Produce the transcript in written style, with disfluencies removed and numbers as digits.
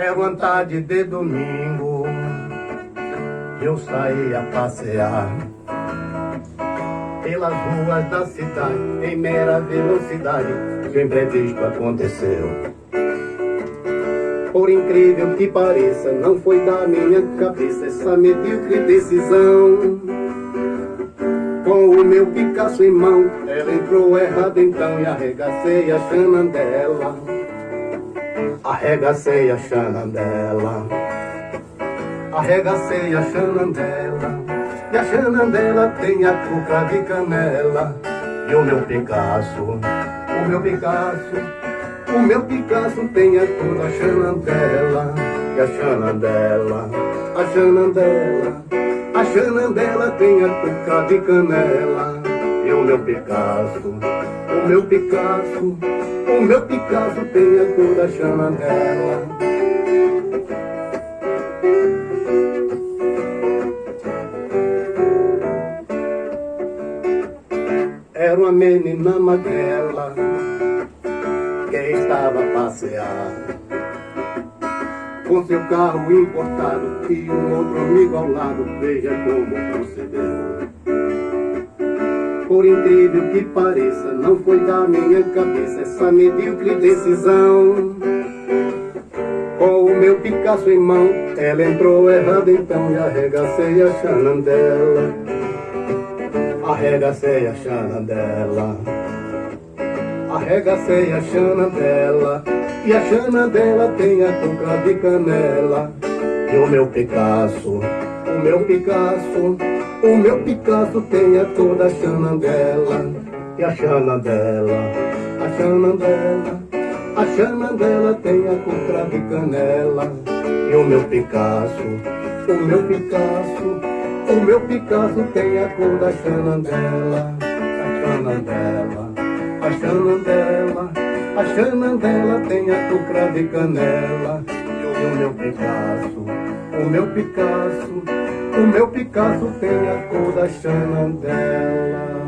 Era uma tarde de domingo, eu saí a passear pelas ruas da cidade, em mera velocidade, que o imprevisto aconteceu. Por incrível que pareça, não foi da minha cabeça essa medíocre decisão. Com o meu Picasso em mão, ela entrou errada então e arregacei a Xanandela. Arregacei a Xanandela. Arregacei a Xanandela. E a Xanandela tem a cuca de canela. E o meu Picasso, o meu Picasso, o meu Picasso tem a cor da Xanandela. E a Xanandela, a Xanandela, a Xanandela tem a cuca de canela. E o meu Picasso, o meu Picasso, o meu Picasso tem a cor da Xanandela. Era uma menina magrela que estava a passear com seu carro importado e um outro amigo ao lado. Veja como procedeu. Por incrível que pareça, não foi da minha cabeça essa medíocre decisão. Com o meu Picasso em mão, ela entrou errada então e arregacei a Xanandela. Arregacei a Xanandela. Arregacei a Xanandela. E a Xanandela tem a cuca de canela. E o meu Picasso, o meu Picasso, o meu Picasso tem a cor da Xanandela. E a Xanandela, a Xanandela, a Xanandela tem a cuca de canela. E o meu Picasso, o meu Picasso, o meu Picasso tem a cor da Xanandela. A Xanandela, a Xanandela, a Xanandela tem a cuca de canela. E o meu Picasso, o meu Picasso, o meu Picasso tem a cor da Xanandela.